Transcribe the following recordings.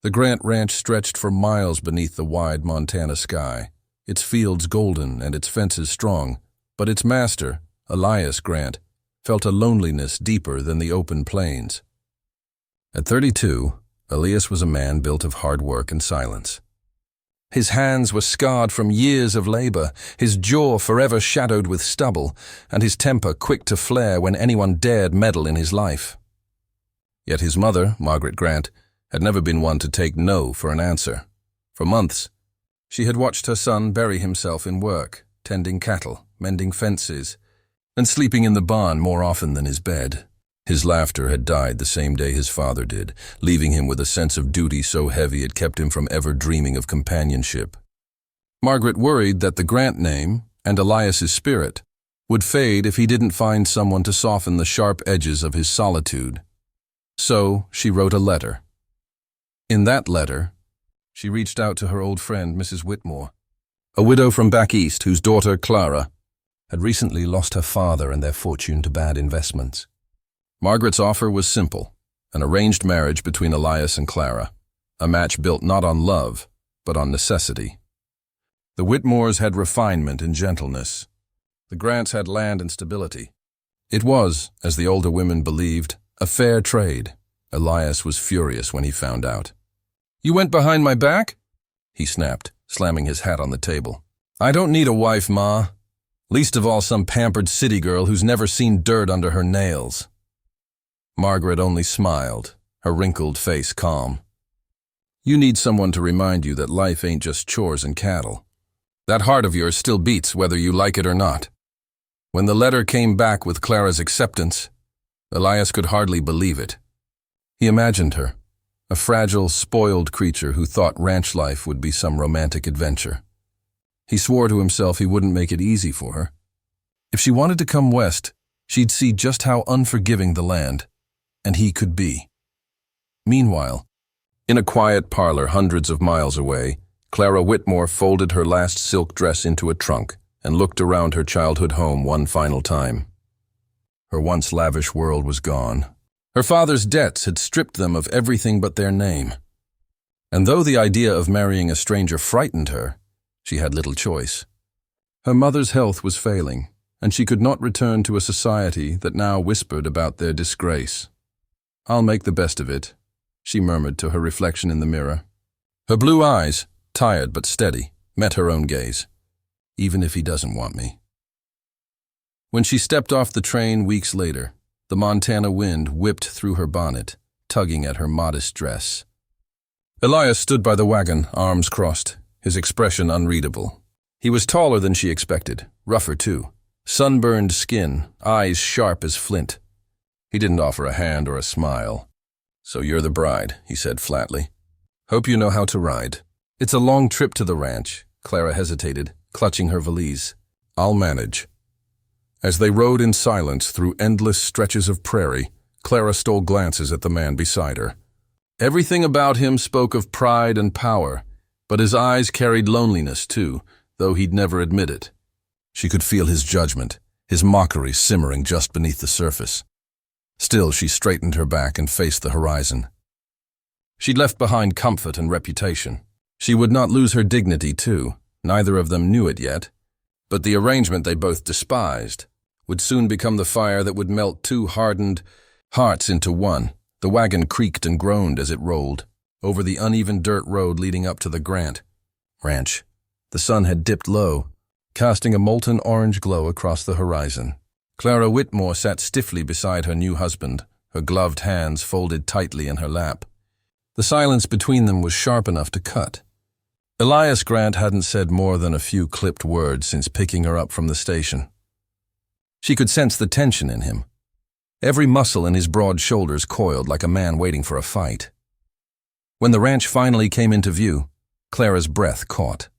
The Grant Ranch stretched for miles beneath the wide Montana sky, its fields golden and its fences strong, but its master, Elias Grant, felt a loneliness deeper than the open plains. At 32, Elias was a man built of hard work and silence. His hands were scarred from years of labor, his jaw forever shadowed with stubble, and his temper quick to flare when anyone dared meddle in his life. Yet his mother, Margaret Grant, had never been one to take no for an answer. For months, she had watched her son bury himself in work, tending cattle, mending fences, and sleeping in the barn more often than his bed. His laughter had died the same day his father did, leaving him with a sense of duty so heavy it kept him from ever dreaming of companionship. Margaret worried that the Grant name, and Elias's spirit, would fade if he didn't find someone to soften the sharp edges of his solitude. So she wrote a letter. In that letter, she reached out to her old friend, Mrs. Whitmore, a widow from back east whose daughter, Clara, had recently lost her father and their fortune to bad investments. Margaret's offer was simple, an arranged marriage between Elias and Clara, a match built not on love, but on necessity. The Whitmores had refinement and gentleness. The Grants had land and stability. It was, as the older women believed, a fair trade. Elias was furious when he found out. "You went behind my back?" he snapped, slamming his hat on the table. "I don't need a wife, Ma. Least of all some pampered city girl who's never seen dirt under her nails." Margaret only smiled, her wrinkled face calm. "You need someone to remind you that life ain't just chores and cattle. That heart of yours still beats whether you like it or not." When the letter came back with Clara's acceptance, Elias could hardly believe it. He imagined her, a fragile, spoiled creature who thought ranch life would be some romantic adventure. He swore to himself he wouldn't make it easy for her. If she wanted to come west, she'd see just how unforgiving the land and he could be. Meanwhile, in a quiet parlor hundreds of miles away, Clara Whitmore folded her last silk dress into a trunk and looked around her childhood home one final time. Her once lavish world was gone. Her father's debts had stripped them of everything but their name. And though the idea of marrying a stranger frightened her, she had little choice. Her mother's health was failing, and she could not return to a society that now whispered about their disgrace. "I'll make the best of it," she murmured to her reflection in the mirror. Her blue eyes, tired but steady, met her own gaze. "Even if he doesn't want me." When she stepped off the train weeks later, the Montana wind whipped through her bonnet, tugging at her modest dress. Elias stood by the wagon, arms crossed, his expression unreadable. He was taller than she expected, rougher too, sunburned skin, eyes sharp as flint. He didn't offer a hand or a smile. "So you're the bride," he said flatly. "Hope you know how to ride." "It's a long trip to the ranch," Clara hesitated, clutching her valise. "I'll manage." As they rode in silence through endless stretches of prairie, Clara stole glances at the man beside her. Everything about him spoke of pride and power, but his eyes carried loneliness too, though he'd never admit it. She could feel his judgment, his mockery simmering just beneath the surface. Still, she straightened her back and faced the horizon. She'd left behind comfort and reputation. She would not lose her dignity too. Neither of them knew it yet, but the arrangement they both despised would soon become the fire that would melt two hardened hearts into one. The wagon creaked and groaned as it rolled over the uneven dirt road leading up to the Grant Ranch. The sun had dipped low, casting a molten orange glow across the horizon. Clara Whitmore sat stiffly beside her new husband, her gloved hands folded tightly in her lap. The silence between them was sharp enough to cut. Elias Grant hadn't said more than a few clipped words since picking her up from the station. She could sense the tension in him. Every muscle in his broad shoulders coiled like a man waiting for a fight. When the ranch finally came into view, Clara's breath caught.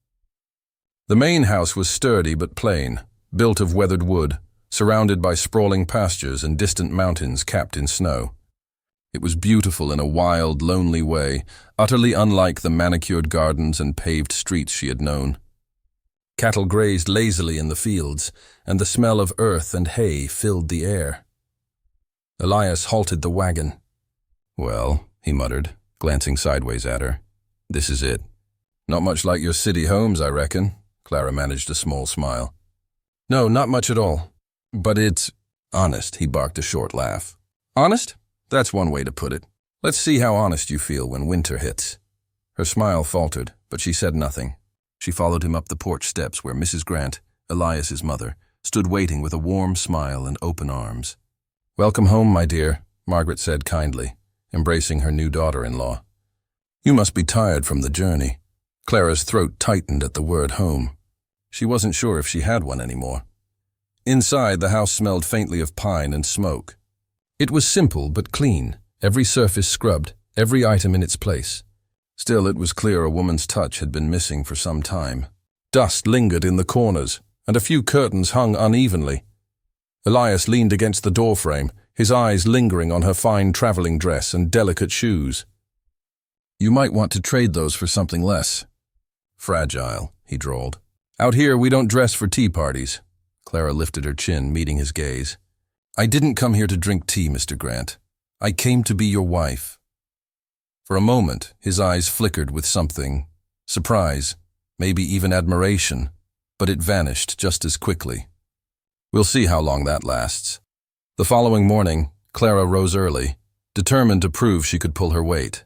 The main house was sturdy but plain, built of weathered wood, surrounded by sprawling pastures and distant mountains capped in snow. It was beautiful in a wild, lonely way, utterly unlike the manicured gardens and paved streets she had known. Cattle grazed lazily in the fields, and the smell of earth and hay filled the air. Elias halted the wagon. "Well," he muttered, glancing sideways at her. "This is it. Not much like your city homes, I reckon." Clara managed a small smile. "No, not much at all. But it's honest," he barked a short laugh. "Honest? That's one way to put it. Let's see how honest you feel when winter hits." Her smile faltered, but she said nothing. She followed him up the porch steps where Mrs. Grant, Elias's mother, stood waiting with a warm smile and open arms. "Welcome home, my dear," Margaret said kindly, embracing her new daughter-in-law. "You must be tired from the journey." Clara's throat tightened at the word home. She wasn't sure if she had one anymore. Inside, the house smelled faintly of pine and smoke. It was simple but clean, every surface scrubbed, every item in its place. Still, it was clear a woman's touch had been missing for some time. Dust lingered in the corners, and a few curtains hung unevenly. Elias leaned against the doorframe, his eyes lingering on her fine traveling dress and delicate shoes. "You might want to trade those for something less fragile," he drawled. "Out here, we don't dress for tea parties." Clara lifted her chin, meeting his gaze. "I didn't come here to drink tea, Mr. Grant. I came to be your wife." For a moment, his eyes flickered with something, surprise, maybe even admiration, but it vanished just as quickly. We'll see how long that lasts. The following morning, Clara rose early, determined to prove she could pull her weight.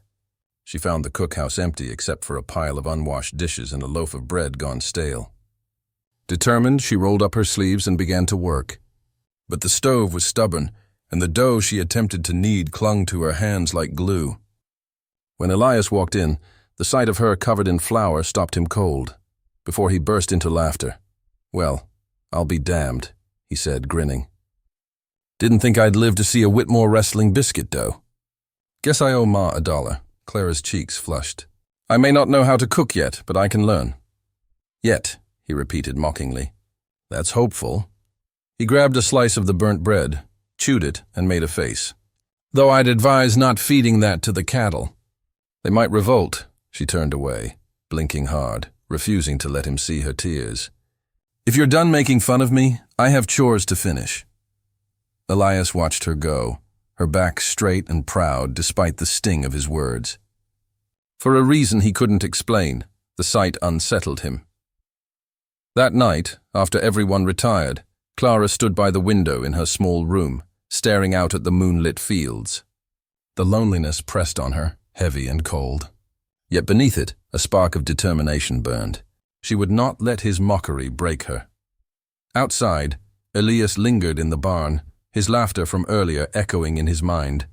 She found the cookhouse empty except for a pile of unwashed dishes and a loaf of bread gone stale. Determined, she rolled up her sleeves and began to work. But the stove was stubborn, and the dough she attempted to knead clung to her hands like glue. When Elias walked in, the sight of her covered in flour stopped him cold, before he burst into laughter. "Well, I'll be damned," he said, grinning. "Didn't think I'd live to see a Whitmore wrestling biscuit dough. Guess I owe Ma $1. Clara's cheeks flushed. "I may not know how to cook yet, but I can learn." "Yet," he repeated mockingly. "That's hopeful." He grabbed a slice of the burnt bread, chewed it, and made a face. "Though I'd advise not feeding that to the cattle. They might revolt." She turned away, blinking hard, refusing to let him see her tears. "If you're done making fun of me, I have chores to finish." Elias watched her go, her back straight and proud despite the sting of his words. For a reason he couldn't explain, the sight unsettled him. That night, after everyone retired, Clara stood by the window in her small room, staring out at the moonlit fields. The loneliness pressed on her, heavy and cold. Yet beneath it, a spark of determination burned. She would not let his mockery break her. Outside, Elias lingered in the barn, his laughter from earlier echoing in his mind.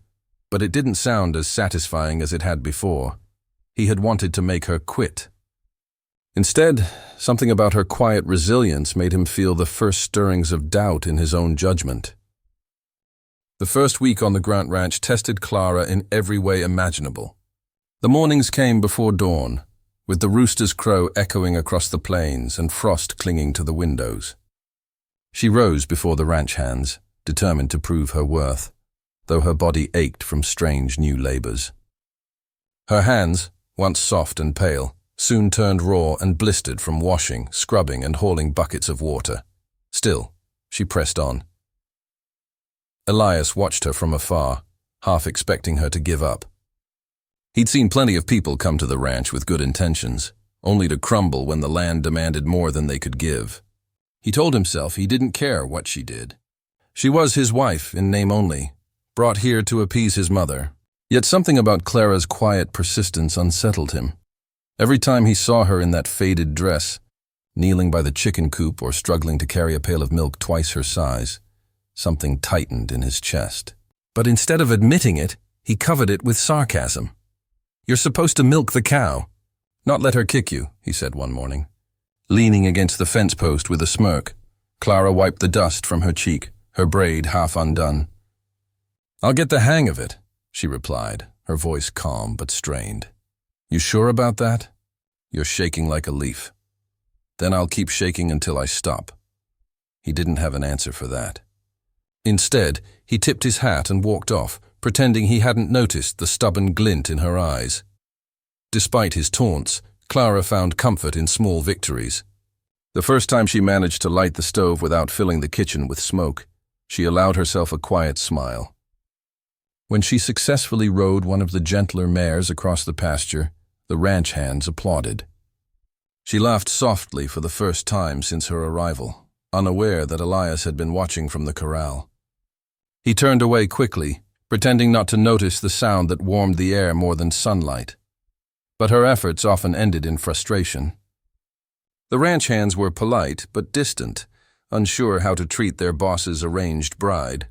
But it didn't sound as satisfying as it had before. He had wanted to make her quit. Instead, something about her quiet resilience made him feel the first stirrings of doubt in his own judgment. The first week on the Grant Ranch tested Clara in every way imaginable. The mornings came before dawn, with the rooster's crow echoing across the plains and frost clinging to the windows. She rose before the ranch hands, determined to prove her worth, though her body ached from strange new labors. Her hands, once soft and pale, soon turned raw and blistered from washing, scrubbing, and hauling buckets of water. Still, she pressed on. Elias watched her from afar, half expecting her to give up. He'd seen plenty of people come to the ranch with good intentions, only to crumble when the land demanded more than they could give. He told himself he didn't care what she did. She was his wife in name only, brought here to appease his mother. Yet something about Clara's quiet persistence unsettled him. Every time he saw her in that faded dress, kneeling by the chicken coop or struggling to carry a pail of milk twice her size, something tightened in his chest. But instead of admitting it, he covered it with sarcasm. "You're supposed to milk the cow, not let her kick you," he said one morning. Leaning against the fence post with a smirk, Clara wiped the dust from her cheek, her braid half undone. "I'll get the hang of it," she replied, her voice calm but strained. "You sure about that? You're shaking like a leaf." "Then I'll keep shaking until I stop." He didn't have an answer for that. Instead, he tipped his hat and walked off, pretending he hadn't noticed the stubborn glint in her eyes. Despite his taunts, Clara found comfort in small victories. The first time she managed to light the stove without filling the kitchen with smoke, she allowed herself a quiet smile. When she successfully rode one of the gentler mares across the pasture, the ranch hands applauded. She laughed softly for the first time since her arrival, unaware that Elias had been watching from the corral. He turned away quickly, pretending not to notice the sound that warmed the air more than sunlight. But her efforts often ended in frustration. The ranch hands were polite but distant, unsure how to treat their boss's arranged bride.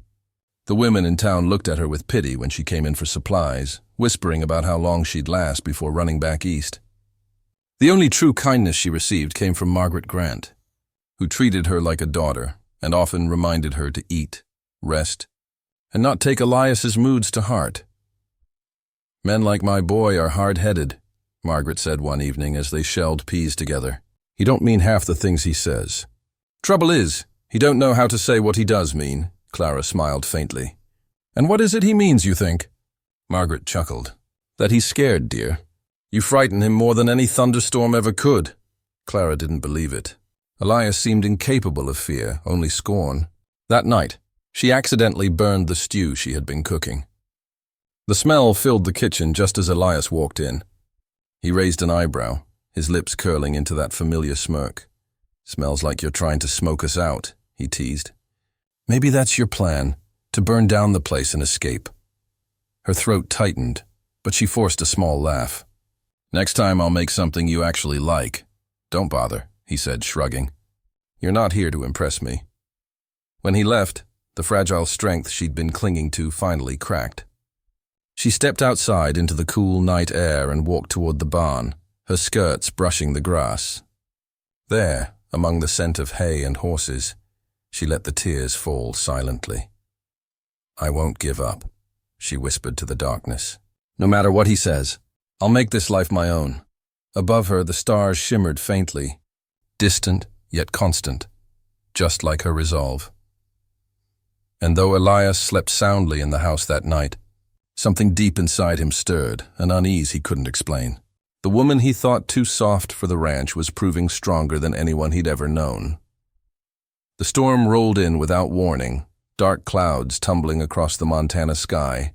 The women in town looked at her with pity when she came in for supplies, whispering about how long she'd last before running back east. The only true kindness she received came from Margaret Grant, who treated her like a daughter and often reminded her to eat, rest, and not take Elias's moods to heart. "Men like my boy are hard-headed," Margaret said one evening as they shelled peas together. "He don't mean half the things he says. Trouble is, he don't know how to say what he does mean." Clara smiled faintly. "And what is it he means, you think?" Margaret chuckled. "That he's scared, dear. You frighten him more than any thunderstorm ever could." Clara didn't believe it. Elias seemed incapable of fear, only scorn. That night, she accidentally burned the stew she had been cooking. The smell filled the kitchen just as Elias walked in. He raised an eyebrow, his lips curling into that familiar smirk. "Smells like you're trying to smoke us out," he teased. "Maybe that's your plan, to burn down the place and escape." Her throat tightened, but she forced a small laugh. "Next time I'll make something you actually like. Don't bother," he said, shrugging. "You're not here to impress me." When he left, the fragile strength she'd been clinging to finally cracked. She stepped outside into the cool night air and walked toward the barn, her skirts brushing the grass. There, among the scent of hay and horses, she let the tears fall silently. "I won't give up," she whispered to the darkness. "No matter what he says, I'll make this life my own." Above her, the stars shimmered faintly, distant yet constant, just like her resolve. And though Elias slept soundly in the house that night, something deep inside him stirred, an unease he couldn't explain. The woman he thought too soft for the ranch was proving stronger than anyone he'd ever known. The storm rolled in without warning, dark clouds tumbling across the Montana sky,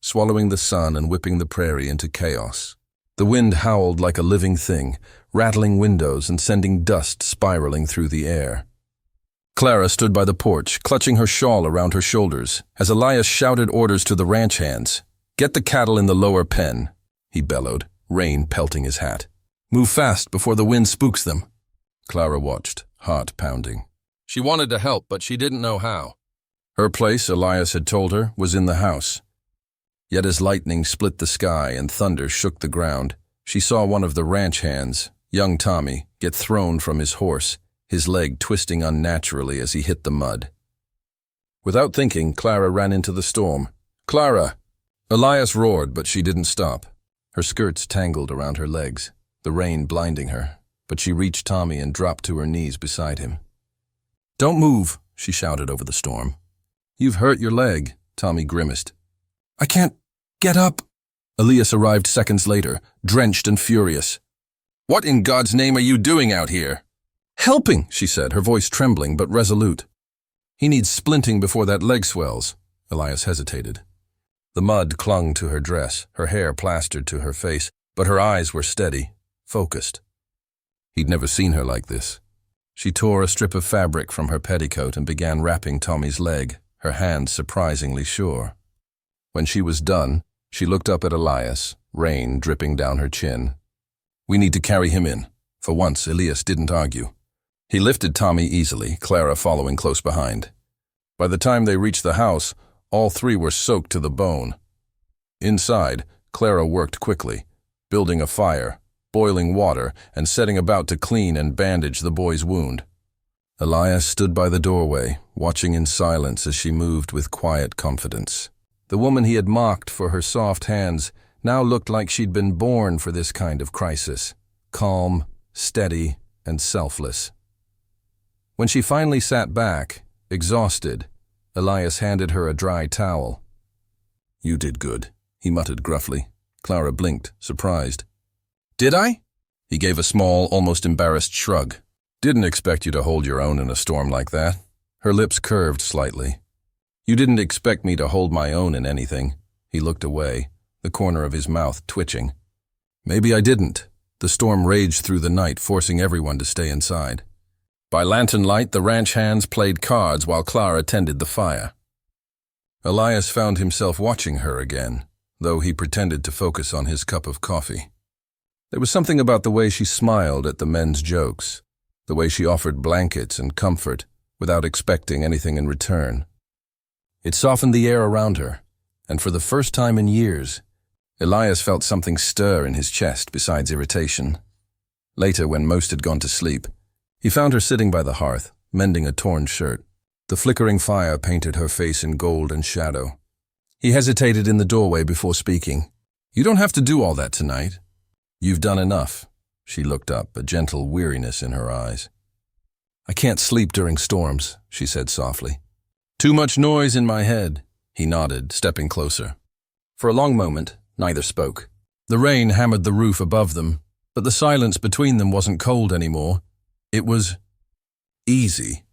swallowing the sun and whipping the prairie into chaos. The wind howled like a living thing, rattling windows and sending dust spiraling through the air. Clara stood by the porch, clutching her shawl around her shoulders, as Elias shouted orders to the ranch hands. "Get the cattle in the lower pen," he bellowed, rain pelting his hat. "Move fast before the wind spooks them." Clara watched, heart pounding. She wanted to help, but she didn't know how. Her place, Elias had told her, was in the house. Yet as lightning split the sky and thunder shook the ground, she saw one of the ranch hands, young Tommy, get thrown from his horse, his leg twisting unnaturally as he hit the mud. Without thinking, Clara ran into the storm. "Clara!" Elias roared, but she didn't stop. Her skirts tangled around her legs, the rain blinding her, but she reached Tommy and dropped to her knees beside him. "Don't move," she shouted over the storm. "You've hurt your leg," Tommy grimaced. "I can't get up." Elias arrived seconds later, drenched and furious. "What in God's name are you doing out here?" "Helping," she said, her voice trembling but resolute. "He needs splinting before that leg swells." Elias hesitated. The mud clung to her dress, her hair plastered to her face, but her eyes were steady, focused. He'd never seen her like this. She tore a strip of fabric from her petticoat and began wrapping Tommy's leg, her hand surprisingly sure. When she was done, she looked up at Elias, rain dripping down her chin. "We need to carry him in." For once, Elias didn't argue. He lifted Tommy easily, Clara following close behind. By the time they reached the house, all three were soaked to the bone. Inside, Clara worked quickly, building a fire, boiling water, and setting about to clean and bandage the boy's wound. Elias stood by the doorway, watching in silence as she moved with quiet confidence. The woman he had mocked for her soft hands now looked like she'd been born for this kind of crisis, calm, steady, and selfless. When she finally sat back, exhausted, Elias handed her a dry towel. "You did good," he muttered gruffly. Clara blinked, surprised. "Did I?" He gave a small, almost embarrassed shrug. "Didn't expect you to hold your own in a storm like that." Her lips curved slightly. "You didn't expect me to hold my own in anything. He looked away, the corner of his mouth twitching. Maybe I didn't. The storm raged through the night, forcing everyone to stay inside. By lantern light, the ranch hands played cards while Clara tended the fire. Elias found himself watching her again, though he pretended to focus on his cup of coffee. There was something about the way she smiled at the men's jokes, the way she offered blankets and comfort without expecting anything in return. It softened the air around her, and for the first time in years, Elias felt something stir in his chest besides irritation. Later, when most had gone to sleep, he found her sitting by the hearth, mending a torn shirt. The flickering fire painted her face in gold and shadow. He hesitated in the doorway before speaking. "You don't have to do all that tonight. You've done enough." She looked up, a gentle weariness in her eyes. "I can't sleep during storms," she said softly. "Too much noise in my head." He nodded, stepping closer. For a long moment, neither spoke. The rain hammered the roof above them, but the silence between them wasn't cold anymore. It was easy.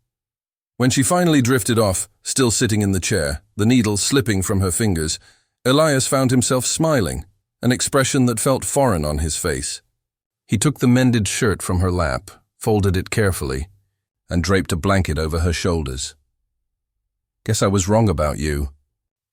When she finally drifted off, still sitting in the chair, the needle slipping from her fingers, Elias found himself smiling, an expression that felt foreign on his face. He took the mended shirt from her lap, folded it carefully, and draped a blanket over her shoulders. "Guess I was wrong about you,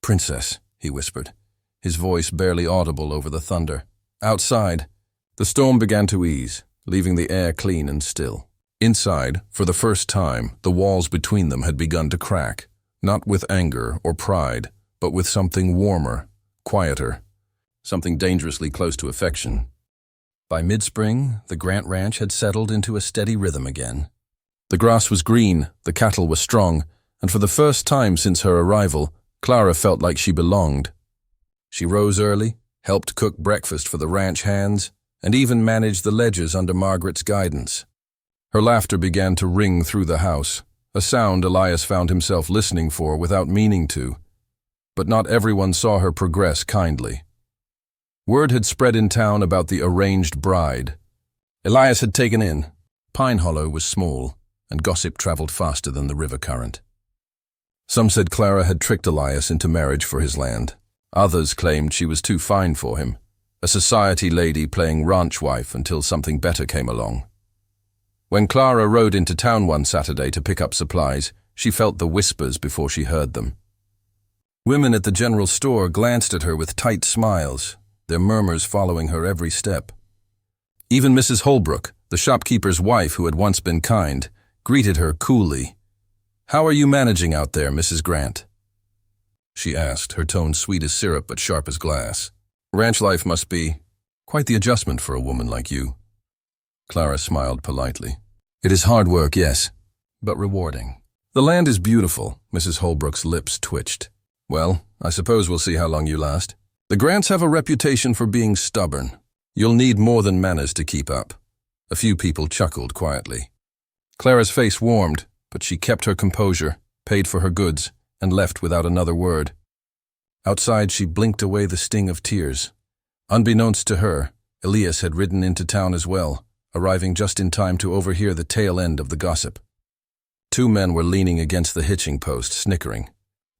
Princess," he whispered, his voice barely audible over the thunder. Outside, the storm began to ease, leaving the air clean and still. Inside, for the first time, the walls between them had begun to crack, not with anger or pride, but with something warmer, quieter, something dangerously close to affection. By mid-spring, the Grant Ranch had settled into a steady rhythm again. The grass was green, the cattle were strong, and for the first time since her arrival, Clara felt like she belonged. She rose early, helped cook breakfast for the ranch hands, and even managed the ledgers under Margaret's guidance. Her laughter began to ring through the house, a sound Elias found himself listening for without meaning to. But not everyone saw her progress kindly. Word had spread in town about the arranged bride. Elias had taken in. Pine Hollow was small, and gossip traveled faster than the river current. Some said Clara had tricked Elias into marriage for his land. Others claimed she was too fine for him, a society lady playing ranch wife until something better came along. When Clara rode into town one Saturday to pick up supplies, she felt the whispers before she heard them. Women at the general store glanced at her with tight smiles, their murmurs following her every step. Even Mrs. Holbrook, the shopkeeper's wife who had once been kind, greeted her coolly. "How are you managing out there, Mrs. Grant?" she asked, her tone sweet as syrup but sharp as glass. "Ranch life must be quite the adjustment for a woman like you." Clara smiled politely. "It is hard work, yes, but rewarding." "The land is beautiful," Mrs. Holbrook's lips twitched. "Well, I suppose we'll see how long you last. The Grants have a reputation for being stubborn. You'll need more than manners to keep up." A few people chuckled quietly. Clara's face warmed, but she kept her composure, paid for her goods, and left without another word. Outside, she blinked away the sting of tears. Unbeknownst to her, Elias had ridden into town as well, arriving just in time to overhear the tail end of the gossip. Two men were leaning against the hitching post, snickering.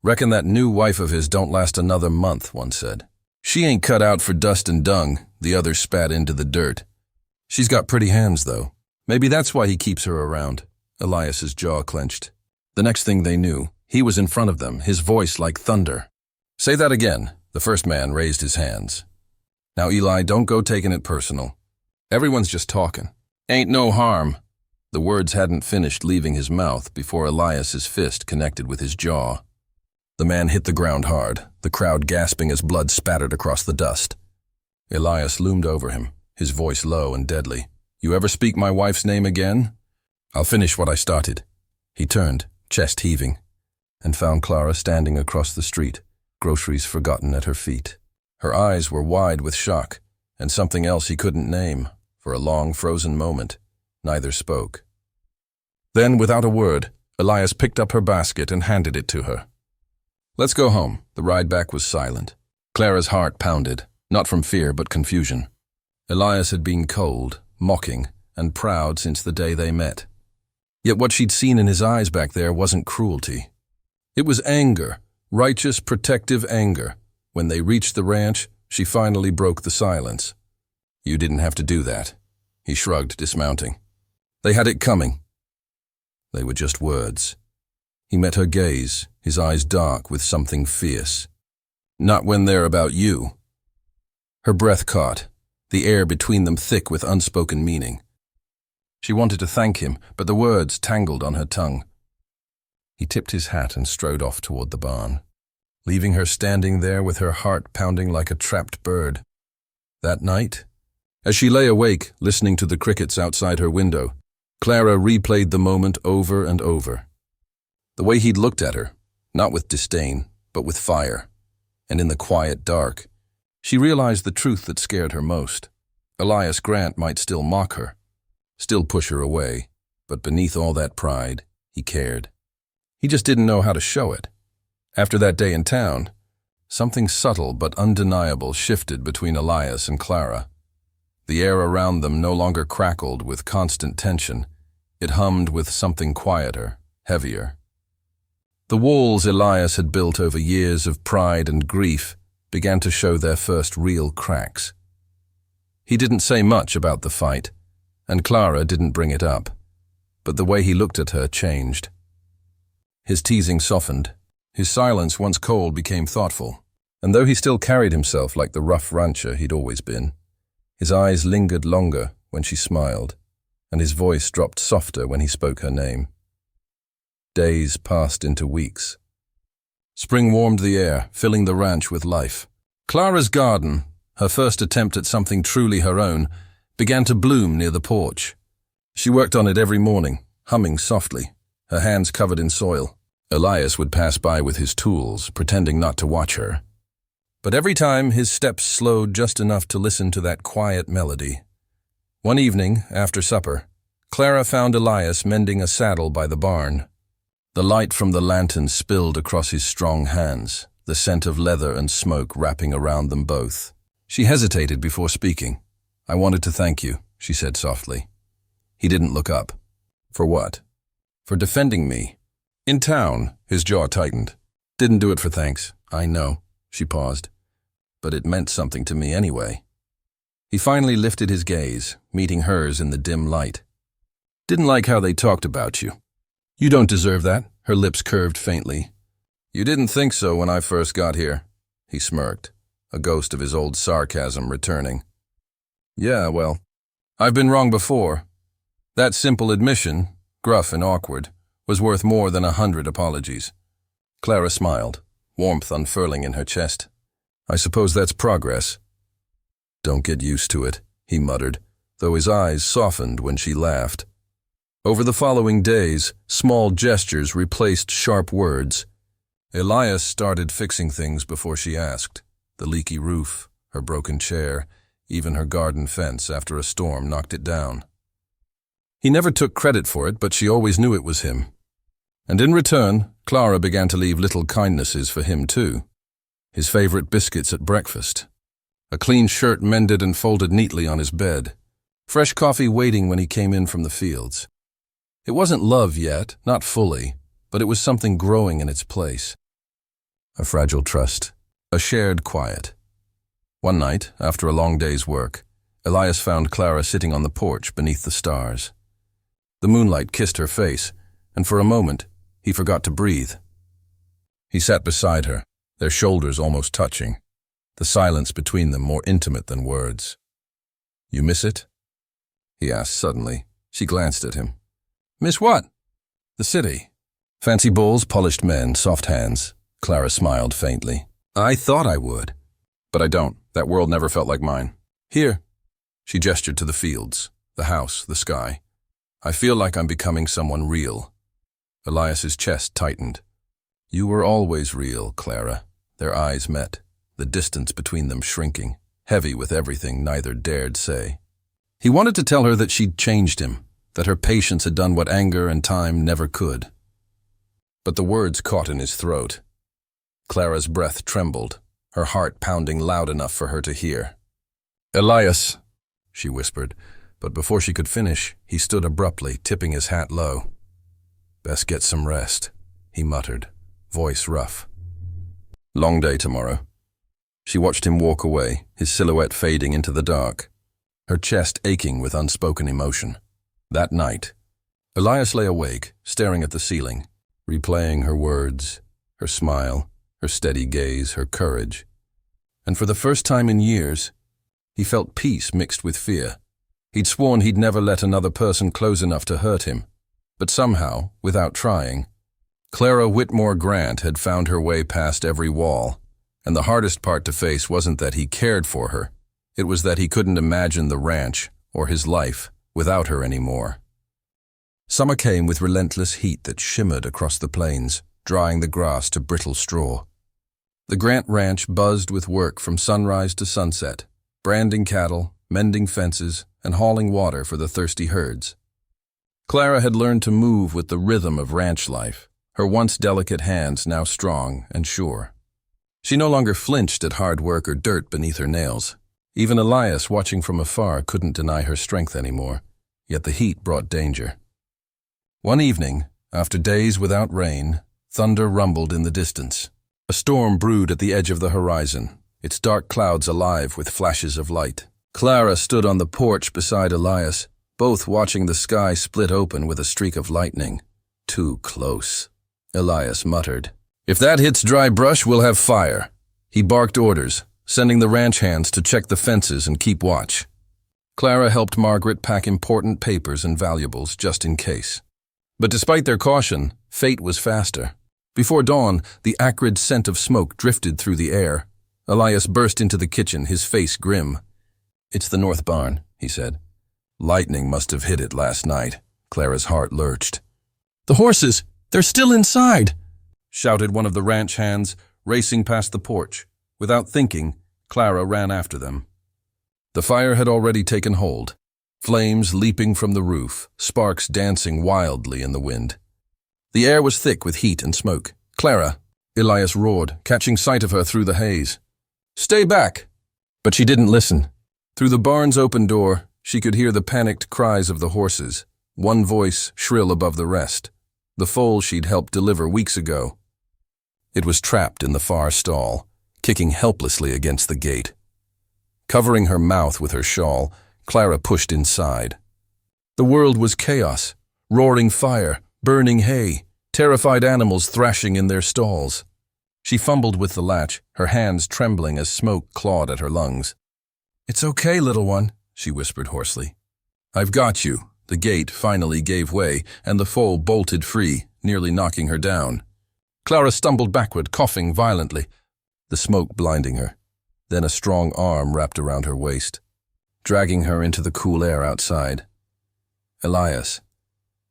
"Reckon that new wife of his don't last another month," one said. "She ain't cut out for dust and dung," the other spat into the dirt. "She's got pretty hands, though. Maybe that's why he keeps her around." Elias's jaw clenched. The next thing they knew, he was in front of them, his voice like thunder. "Say that again." The first man raised his hands. "Now, Eli, don't go taking it personal. Everyone's just talking. Ain't no harm." The words hadn't finished leaving his mouth before Elias's fist connected with his jaw. The man hit the ground hard, the crowd gasping as blood spattered across the dust. Elias loomed over him, his voice low and deadly. "You ever speak my wife's name again, I'll finish what I started." He turned, chest heaving, and found Clara standing across the street, groceries forgotten at her feet. Her eyes were wide with shock, and something else he couldn't name. For a long, frozen moment, neither spoke. Then, without a word, Elias picked up her basket and handed it to her. "Let's go home." The ride back was silent. Clara's heart pounded, not from fear but confusion. Elias had been cold, mocking, and proud since the day they met. Yet what she'd seen in his eyes back there wasn't cruelty. It was anger, righteous, protective anger, When they reached the ranch, she finally broke the silence. "You didn't have to do that," he shrugged, dismounting. "They had it coming." They were just words. He met her gaze, his eyes dark with something fierce. "Not when they're about you." Her breath caught, the air between them thick with unspoken meaning. She wanted to thank him, but the words tangled on her tongue. He tipped his hat and strode off toward the barn, leaving her standing there with her heart pounding like a trapped bird. That night, as she lay awake, listening to the crickets outside her window, Clara replayed the moment over and over. The way he'd looked at her, not with disdain, but with fire. And in the quiet dark, she realized the truth that scared her most. Elias Grant might still mock her, still push her away, but beneath all that pride, he cared. He just didn't know how to show it. After that day in town, something subtle but undeniable shifted between Elias and Clara. The air around them no longer crackled with constant tension. It hummed with something quieter, heavier. The walls Elias had built over years of pride and grief began to show their first real cracks. He didn't say much about the fight, and Clara didn't bring it up, but the way he looked at her changed. His teasing softened. His silence, once cold, became thoughtful, and though he still carried himself like the rough rancher he'd always been, his eyes lingered longer when she smiled, and his voice dropped softer when he spoke her name. Days passed into weeks. Spring warmed the air, filling the ranch with life. Clara's garden, her first attempt at something truly her own, began to bloom near the porch. She worked on it every morning, humming softly, her hands covered in soil. Elias would pass by with his tools, pretending not to watch her. But every time his steps slowed just enough to listen to that quiet melody. One evening, after supper, Clara found Elias mending a saddle by the barn. The light from the lantern spilled across his strong hands, the scent of leather and smoke wrapping around them both. She hesitated before speaking. "I wanted to thank you," she said softly. He didn't look up. "For what?" "For defending me." "In town," his jaw tightened. "Didn't do it for thanks, I know." She paused. "But it meant something to me anyway." He finally lifted his gaze, meeting hers in the dim light. "Didn't like how they talked about you." "You don't deserve that," her lips curved faintly. "You didn't think so when I first got here." He smirked, a ghost of his old sarcasm returning. "Yeah, well, I've been wrong before." That simple admission, gruff and awkward, was worth more than 100 apologies. Clara smiled, warmth unfurling in her chest. "I suppose that's progress." "Don't get used to it," he muttered, though his eyes softened when she laughed. Over the following days, small gestures replaced sharp words. Elias started fixing things before she asked. The leaky roof, her broken chair, even her garden fence after a storm knocked it down. He never took credit for it, but she always knew it was him. And in return, Clara began to leave little kindnesses for him too. His favorite biscuits at breakfast. A clean shirt mended and folded neatly on his bed. Fresh coffee waiting when he came in from the fields. It wasn't love yet, not fully, but it was something growing in its place. A fragile trust, a shared quiet. One night, after a long day's work, Elias found Clara sitting on the porch beneath the stars. The moonlight kissed her face, and for a moment, he forgot to breathe. He sat beside her, their shoulders almost touching, the silence between them more intimate than words. "You miss it?" he asked suddenly. She glanced at him. "Miss what?" "The city." "Fancy bulls, polished men, soft hands." Clara smiled faintly. "I thought I would. But I don't. That world never felt like mine. Here." She gestured to the fields, the house, the sky. "I feel like I'm becoming someone real." Elias's chest tightened. "You were always real, Clara." Their eyes met, the distance between them shrinking, heavy with everything neither dared say. He wanted to tell her that she'd changed him, that her patience had done what anger and time never could. But the words caught in his throat. Clara's breath trembled, her heart pounding loud enough for her to hear. "Elias," she whispered, but before she could finish, he stood abruptly, tipping his hat low. "Best get some rest," he muttered, voice rough. "Long day tomorrow." She watched him walk away, his silhouette fading into the dark, her chest aching with unspoken emotion. That night, Elias lay awake, staring at the ceiling, replaying her words, her smile, her steady gaze, her courage. And for the first time in years, he felt peace mixed with fear. He'd sworn he'd never let another person close enough to hurt him. But somehow, without trying, Clara Whitmore Grant had found her way past every wall. And the hardest part to face wasn't that he cared for her. It was that he couldn't imagine the ranch, or his life, without her anymore. Summer came with relentless heat that shimmered across the plains, drying the grass to brittle straw. The Grant Ranch buzzed with work from sunrise to sunset, branding cattle, mending fences, and hauling water for the thirsty herds. Clara had learned to move with the rhythm of ranch life, her once delicate hands now strong and sure. She no longer flinched at hard work or dirt beneath her nails. Even Elias, watching from afar, couldn't deny her strength anymore, yet the heat brought danger. One evening, after days without rain, thunder rumbled in the distance. A storm brewed at the edge of the horizon, its dark clouds alive with flashes of light. Clara stood on the porch beside Elias, both watching the sky split open with a streak of lightning. Too close. Elias muttered, "If that hits dry brush, we'll have fire." He barked orders, sending the ranch hands to check the fences and keep watch. Clara helped Margaret pack important papers and valuables just in case. But despite their caution, fate was faster. Before dawn, the acrid scent of smoke drifted through the air. Elias burst into the kitchen, his face grim. "It's the north barn," he said. "Lightning must have hit it last night." Clara's heart lurched. "The horses! They're still inside!" shouted one of the ranch hands, racing past the porch. Without thinking, Clara ran after them. The fire had already taken hold, flames leaping from the roof, sparks dancing wildly in the wind. The air was thick with heat and smoke. "Clara!" Elias roared, catching sight of her through the haze. "Stay back!" But she didn't listen. Through the barn's open door, she could hear the panicked cries of the horses, one voice shrill above the rest, the foal she'd helped deliver weeks ago. It was trapped in the far stall, kicking helplessly against the gate. Covering her mouth with her shawl, Clara pushed inside. The world was chaos, roaring fire, burning hay, terrified animals thrashing in their stalls. She fumbled with the latch, her hands trembling as smoke clawed at her lungs. "It's okay, little one," she whispered hoarsely. "I've got you." The gate finally gave way, and the foal bolted free, nearly knocking her down. Clara stumbled backward, coughing violently, the smoke blinding her. Then a strong arm wrapped around her waist, dragging her into the cool air outside. Elias.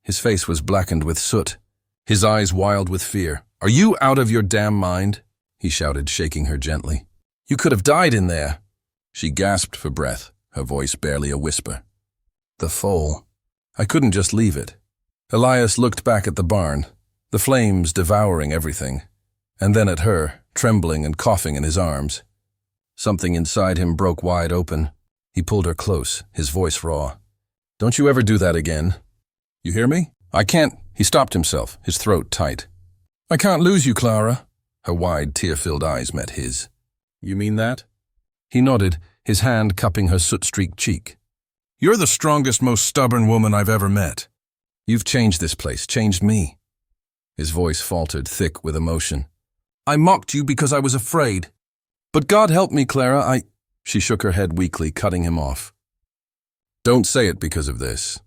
His face was blackened with soot, his eyes wild with fear. "Are you out of your damn mind?" he shouted, shaking her gently. "You could have died in there." She gasped for breath, her voice barely a whisper. "The foal. I couldn't just leave it." Elias looked back at the barn, the flames devouring everything, and then at her, trembling and coughing in his arms. Something inside him broke wide open. He pulled her close, his voice raw. "Don't you ever do that again. You hear me? I can't—" He stopped himself, his throat tight. "I can't lose you, Clara." Her wide, tear-filled eyes met his. "You mean that?" He nodded, his hand cupping her soot-streaked cheek. "You're the strongest, most stubborn woman I've ever met. You've changed this place, changed me." His voice faltered, thick with emotion. "I mocked you because I was afraid. But God help me, Clara, She shook her head weakly, cutting him off. "Don't say it because of this.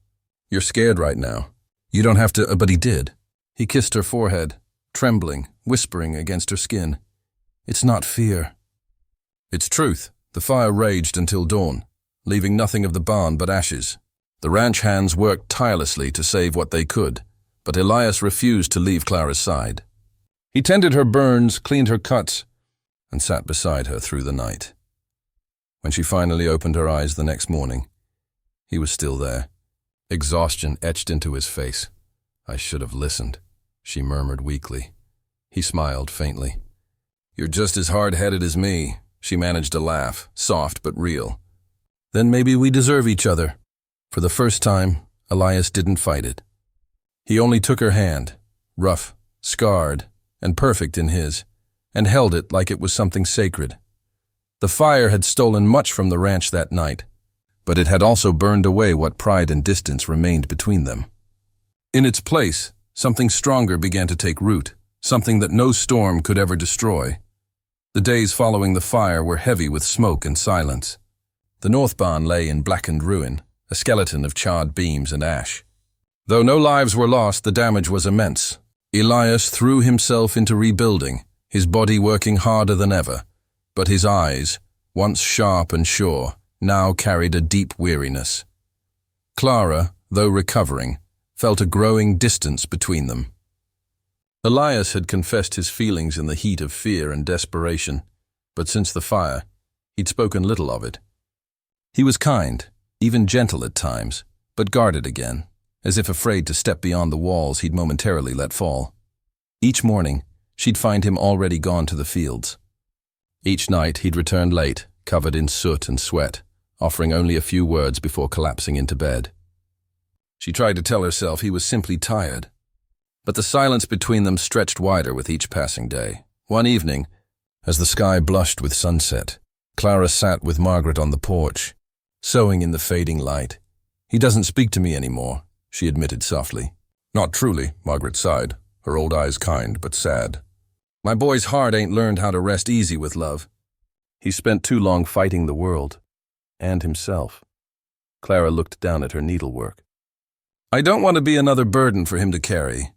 You're scared right now. You don't have to—" But he did. He kissed her forehead, trembling, whispering against her skin. "It's not fear. It's truth." The fire raged until dawn, leaving nothing of the barn but ashes. The ranch hands worked tirelessly to save what they could, but Elias refused to leave Clara's side. He tended her burns, cleaned her cuts, and sat beside her through the night. When she finally opened her eyes the next morning, he was still there, exhaustion etched into his face. "I should have listened," she murmured weakly. He smiled faintly. "You're just as hard-headed as me." She managed a laugh, soft but real. "Then maybe we deserve each other." For the first time, Elias didn't fight it. He only took her hand, rough, scarred, and perfect in his, and held it like it was something sacred. The fire had stolen much from the ranch that night, but it had also burned away what pride and distance remained between them. In its place, something stronger began to take root, something that no storm could ever destroy. The days following the fire were heavy with smoke and silence. The north barn lay in blackened ruin, a skeleton of charred beams and ash. Though no lives were lost, the damage was immense. Elias threw himself into rebuilding, his body working harder than ever, but his eyes, once sharp and sure, now carried a deep weariness. Clara, though recovering, felt a growing distance between them. Elias had confessed his feelings in the heat of fear and desperation, but since the fire, he'd spoken little of it. He was kind, even gentle at times, but guarded again, as if afraid to step beyond the walls he'd momentarily let fall. Each morning, she'd find him already gone to the fields. Each night he'd return late, covered in soot and sweat, offering only a few words before collapsing into bed. She tried to tell herself he was simply tired, but the silence between them stretched wider with each passing day. One evening, as the sky blushed with sunset, Clara sat with Margaret on the porch, sewing in the fading light. "He doesn't speak to me anymore," she admitted softly. "Not truly," Margaret sighed, her old eyes kind but sad. "My boy's heart ain't learned how to rest easy with love. He spent too long fighting the world, and himself." Clara looked down at her needlework. "I don't want to be another burden for him to carry."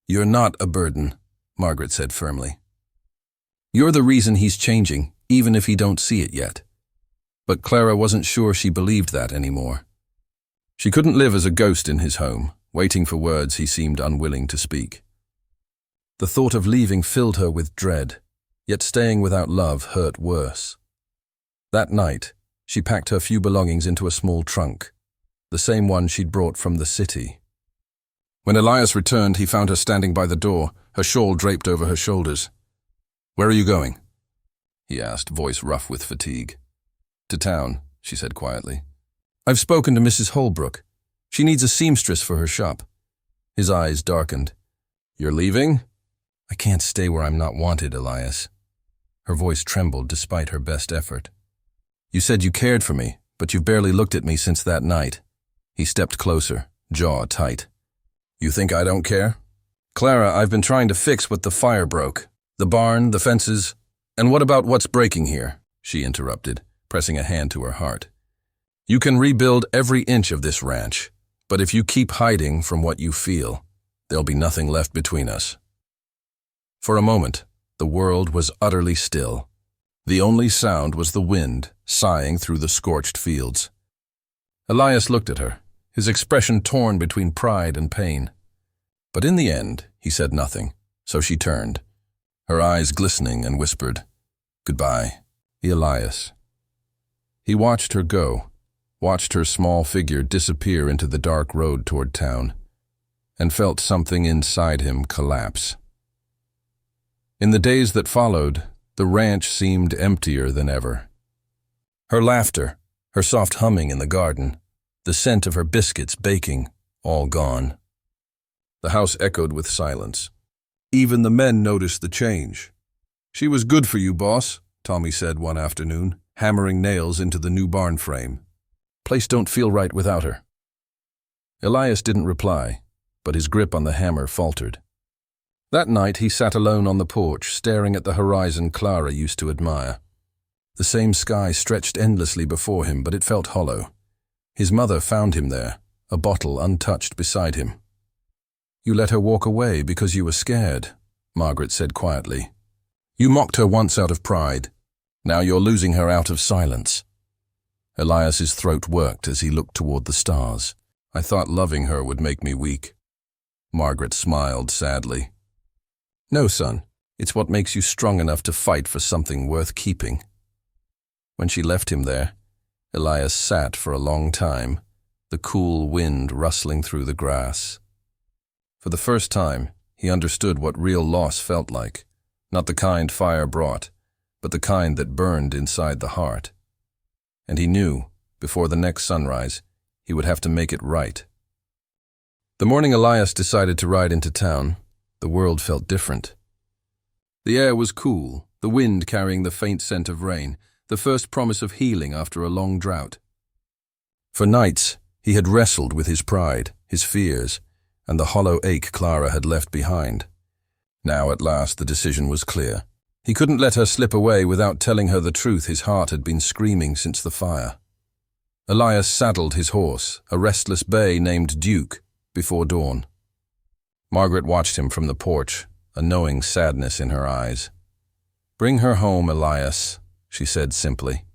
"You're not a burden," Margaret said firmly. "You're the reason he's changing, even if he don't see it yet." But Clara wasn't sure she believed that anymore. She couldn't live as a ghost in his home, waiting for words he seemed unwilling to speak. The thought of leaving filled her with dread, yet staying without love hurt worse. That night, she packed her few belongings into a small trunk, the same one she'd brought from the city. When Elias returned, he found her standing by the door, her shawl draped over her shoulders. "Where are you going?" he asked, voice rough with fatigue. "To town," she said quietly. "I've spoken to Mrs. Holbrook. She needs a seamstress for her shop." His eyes darkened. "You're leaving?" "I can't stay where I'm not wanted, Elias." Her voice trembled despite her best effort. "You said you cared for me, but you've barely looked at me since that night." He stepped closer, jaw tight. "You think I don't care?" "Clara, I've been trying to fix what the fire broke. The barn, the fences, and what about what's breaking here?" she interrupted, pressing a hand to her heart. "You can rebuild every inch of this ranch, but if you keep hiding from what you feel, there'll be nothing left between us." For a moment, the world was utterly still. The only sound was the wind sighing through the scorched fields. Elias looked at her, his expression torn between pride and pain. But in the end, he said nothing, so she turned, her eyes glistening, and whispered, "Goodbye, Elias." He watched her go, watched her small figure disappear into the dark road toward town, and felt something inside him collapse. In the days that followed, the ranch seemed emptier than ever. Her laughter, her soft humming in the garden, the scent of her biscuits baking, all gone. The house echoed with silence. Even the men noticed the change. "She was good for you, boss," Tommy said one afternoon, hammering nails into the new barn frame. "Place don't feel right without her." Elias didn't reply, but his grip on the hammer faltered. That night he sat alone on the porch, staring at the horizon Clara used to admire. The same sky stretched endlessly before him, but it felt hollow. His mother found him there, a bottle untouched beside him. "You let her walk away because you were scared," Margaret said quietly. "You mocked her once out of pride. Now you're losing her out of silence." Elias's throat worked as he looked toward the stars. "I thought loving her would make me weak." Margaret smiled sadly. "No, son, it's what makes you strong enough to fight for something worth keeping." When she left him there, Elias sat for a long time, the cool wind rustling through the grass. For the first time, he understood what real loss felt like, not the kind fire brought, but the kind that burned inside the heart. And he knew, before the next sunrise, he would have to make it right. The morning Elias decided to ride into town, the world felt different. The air was cool, the wind carrying the faint scent of rain, the first promise of healing after a long drought. For nights, he had wrestled with his pride, his fears, and the hollow ache Clara had left behind. Now, at last, the decision was clear. He couldn't let her slip away without telling her the truth his heart had been screaming since the fire. Elias saddled his horse, a restless bay named Duke, before dawn. Margaret watched him from the porch, a knowing sadness in her eyes. "Bring her home, Elias," she said simply.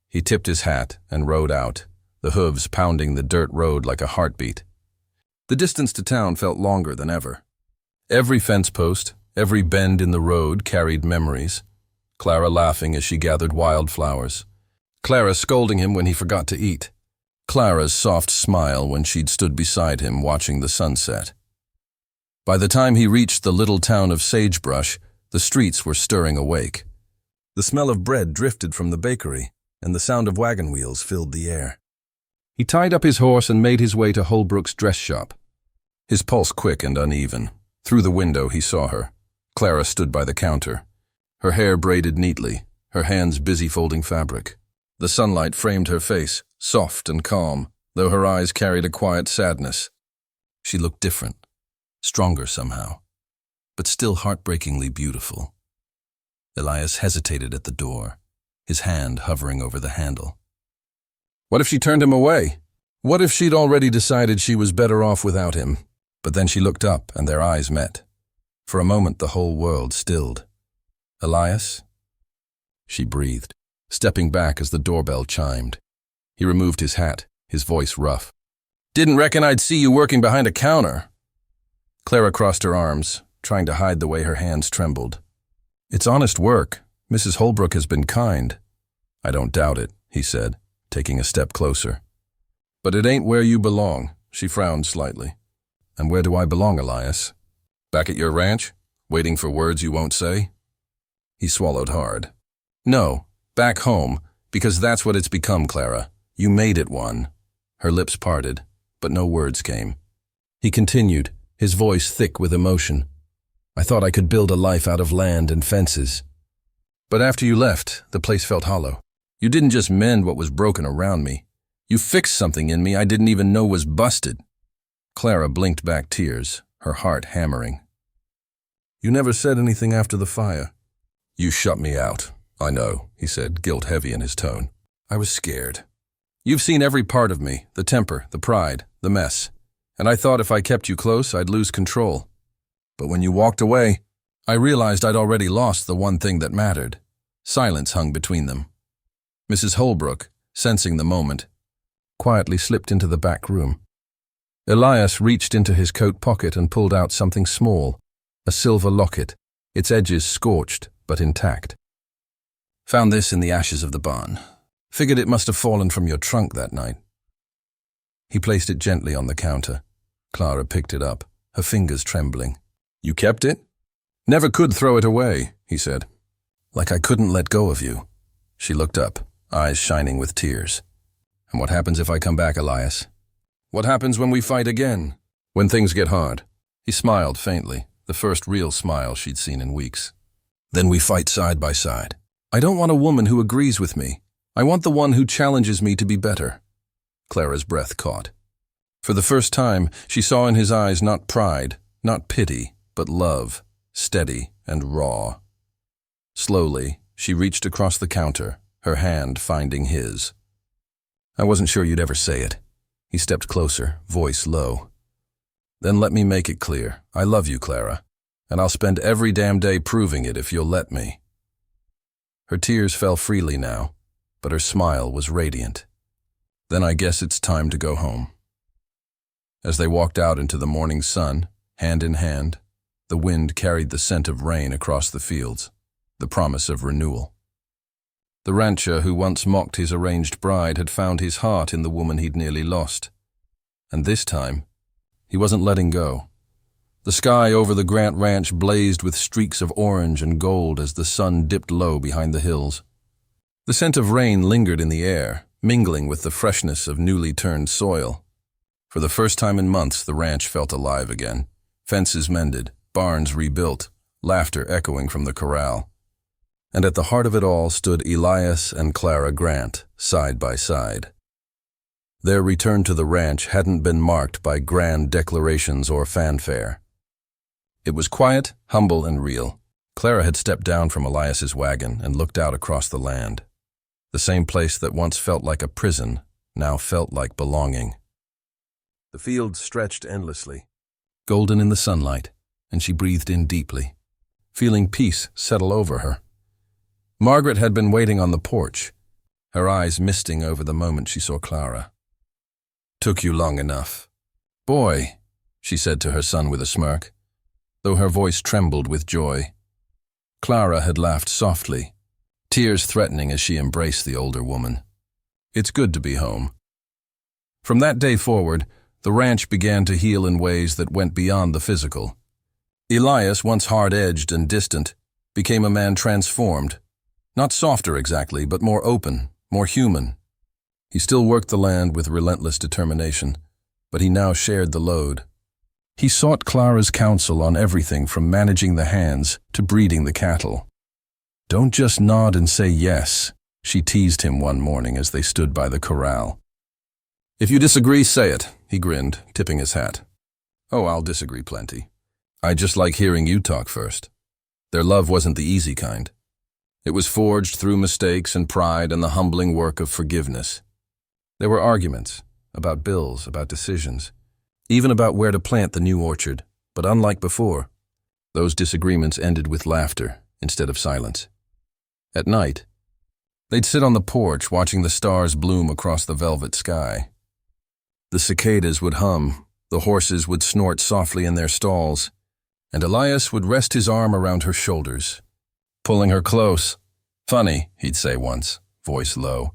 He tipped his hat and rode out, the hooves pounding the dirt road like a heartbeat. The distance to town felt longer than ever. Every fence post, every bend in the road carried memories. Clara laughing as she gathered wildflowers. Clara scolding him when he forgot to eat. Clara's soft smile when she'd stood beside him watching the sunset. By the time he reached the little town of Sagebrush, the streets were stirring awake. The smell of bread drifted from the bakery, and the sound of wagon wheels filled the air. He tied up his horse and made his way to Holbrook's dress shop. His pulse quick and uneven. Through the window he saw her. Clara stood by the counter, her hair braided neatly, her hands busy folding fabric. The sunlight framed her face, soft and calm, though her eyes carried a quiet sadness. She looked different, stronger somehow, but still heartbreakingly beautiful. Elias hesitated at the door, his hand hovering over the handle. What if she turned him away? What if she'd already decided she was better off without him? But then she looked up and their eyes met. For a moment the whole world stilled. "Elias?" She breathed, stepping back as the doorbell chimed. He removed his hat, his voice rough. "Didn't reckon I'd see you working behind a counter." Clara crossed her arms, trying to hide the way her hands trembled. "It's honest work. Mrs. Holbrook has been kind." "I don't doubt it," he said, taking a step closer. "But it ain't where you belong." She frowned slightly. "And where do I belong, Elias? Back at your ranch, waiting for words you won't say?" He swallowed hard. "No, back home, because that's what it's become, Clara. You made it one." Her lips parted, but no words came. He continued, his voice thick with emotion. "I thought I could build a life out of land and fences. But after you left, the place felt hollow. You didn't just mend what was broken around me. You fixed something in me I didn't even know was busted." Clara blinked back tears, her heart hammering. "You never said anything after the fire." "You shut me out. I know," he said, guilt heavy in his tone. "I was scared. You've seen every part of me, the temper, the pride, the mess. And I thought if I kept you close, I'd lose control. But when you walked away, I realized I'd already lost the one thing that mattered." Silence hung between them. Mrs. Holbrook, sensing the moment, quietly slipped into the back room. Elias reached into his coat pocket and pulled out something small, a silver locket, its edges scorched but intact. "Found this in the ashes of the barn. Figured it must have fallen from your trunk that night." He placed it gently on the counter. Clara picked it up, her fingers trembling. "You kept it?" "Never could throw it away," he said. "Like I couldn't let go of you." She looked up, eyes shining with tears. "And what happens if I come back, Elias? What happens when we fight again? When things get hard?" He smiled faintly, the first real smile she'd seen in weeks. "Then we fight side by side. I don't want a woman who agrees with me. I want the one who challenges me to be better." Clara's breath caught. For the first time, she saw in his eyes not pride, not pity, but love, steady and raw. Slowly, she reached across the counter, her hand finding his. "I wasn't sure you'd ever say it." He stepped closer, voice low. "Then let me make it clear. I love you, Clara, and I'll spend every damn day proving it if you'll let me." Her tears fell freely now, but her smile was radiant. "Then I guess it's time to go home." As they walked out into the morning sun, hand in hand, the wind carried the scent of rain across the fields, the promise of renewal. The rancher who once mocked his arranged bride had found his heart in the woman he'd nearly lost. And this time, he wasn't letting go. The sky over the Grant Ranch blazed with streaks of orange and gold as the sun dipped low behind the hills. The scent of rain lingered in the air, mingling with the freshness of newly turned soil. For the first time in months, the ranch felt alive again. Fences mended, barns rebuilt, laughter echoing from the corral. and at the heart of it all stood Elias and Clara Grant, side by side. Their return to the ranch hadn't been marked by grand declarations or fanfare. It was quiet, humble, and real. Clara had stepped down from Elias's wagon and looked out across the land. The same place that once felt like a prison now felt like belonging. The fields stretched endlessly, golden in the sunlight, and she breathed in deeply, feeling peace settle over her. Margaret had been waiting on the porch, her eyes misting over the moment she saw Clara. "Took you long enough. Boy," she said to her son with a smirk, though her voice trembled with joy. Clara had laughed softly, tears threatening as she embraced the older woman. "It's good to be home." From that day forward, the ranch began to heal in ways that went beyond the physical. Elias, once hard-edged and distant, became a man transformed. Not softer exactly, but more open, more human. He still worked the land with relentless determination, but he now shared the load. He sought Clara's counsel on everything from managing the hands to breeding the cattle. "Don't just nod and say yes," she teased him one morning as they stood by the corral. "If you disagree, say it," he grinned, tipping his hat. "Oh, I'll disagree plenty. I just like hearing you talk first." Their love wasn't the easy kind. It was forged through mistakes and pride and the humbling work of forgiveness. There were arguments, about bills, about decisions, even about where to plant the new orchard, but unlike before, those disagreements ended with laughter instead of silence. At night, they'd sit on the porch watching the stars bloom across the velvet sky. The cicadas would hum, the horses would snort softly in their stalls, and Elias would rest his arm around her shoulders, pulling her close. "Funny," he'd say once, voice low,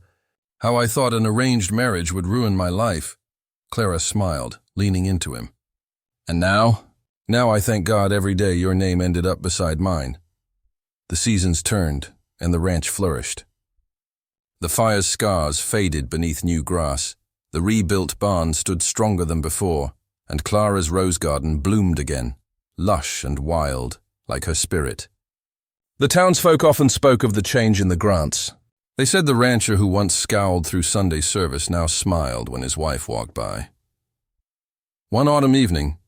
"how I thought an arranged marriage would ruin my life." Clara smiled, leaning into him. "And now? Now I thank God every day your name ended up beside mine." The seasons turned, and the ranch flourished. The fire's scars faded beneath new grass. The rebuilt barn stood stronger than before, and Clara's rose garden bloomed again, lush and wild, like her spirit. The townsfolk often spoke of the change in the Grants. They said the rancher who once scowled through Sunday service now smiled when his wife walked by. One autumn evening,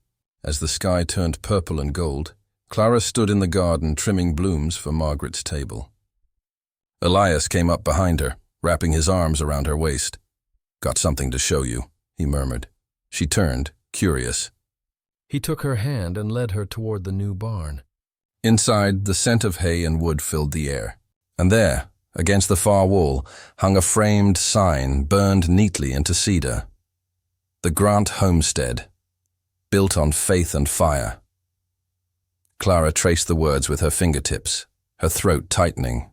as the sky turned purple and gold, Clara stood in the garden trimming blooms for Margaret's table. Elias came up behind her, wrapping his arms around her waist. "Got something to show you," he murmured. She turned, curious. He took her hand and led her toward the new barn. Inside, the scent of hay and wood filled the air. And there, against the far wall, hung a framed sign burned neatly into cedar. "The Grant Homestead, built on faith and fire." Clara traced the words with her fingertips, her throat tightening.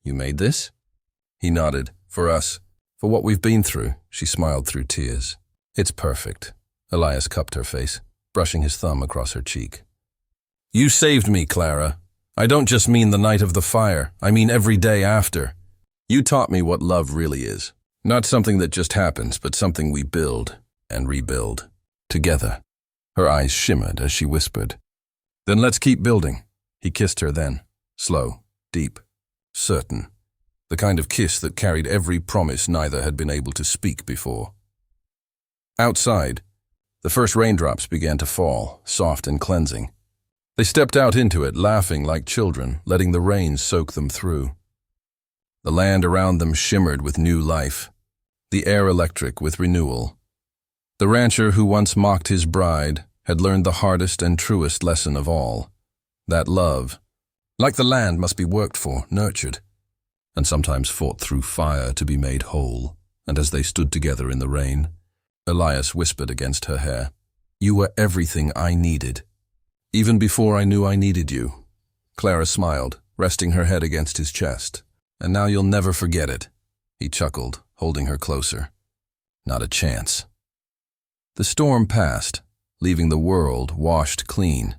"You made this?" He nodded. "For us. For what we've been through." She smiled through tears. "It's perfect." Elias cupped her face, brushing his thumb across her cheek. "You saved me, Clara. I don't just mean the night of the fire. I mean every day after. You taught me what love really is. Not something that just happens, but something we build and rebuild. Together." Her eyes shimmered as she whispered, "Then let's keep building." He kissed her then, slow, deep, certain. The kind of kiss that carried every promise neither had been able to speak before. Outside, the first raindrops began to fall, soft and cleansing. They stepped out into it, laughing like children, letting the rain soak them through. The land around them shimmered with new life, the air electric with renewal. The rancher who once mocked his bride had learned the hardest and truest lesson of all, that love, like the land, must be worked for, nurtured, and sometimes fought through fire to be made whole. And as they stood together in the rain, Elias whispered against her hair, "You were everything I needed, even before I knew I needed you." Clara smiled, resting her head against his chest. "And now you'll never forget it." He chuckled, holding her closer. "Not a chance." The storm passed, leaving the world washed clean,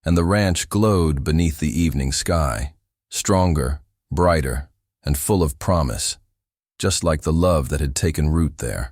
and the ranch glowed beneath the evening sky, stronger, brighter, and full of promise, just like the love that had taken root there.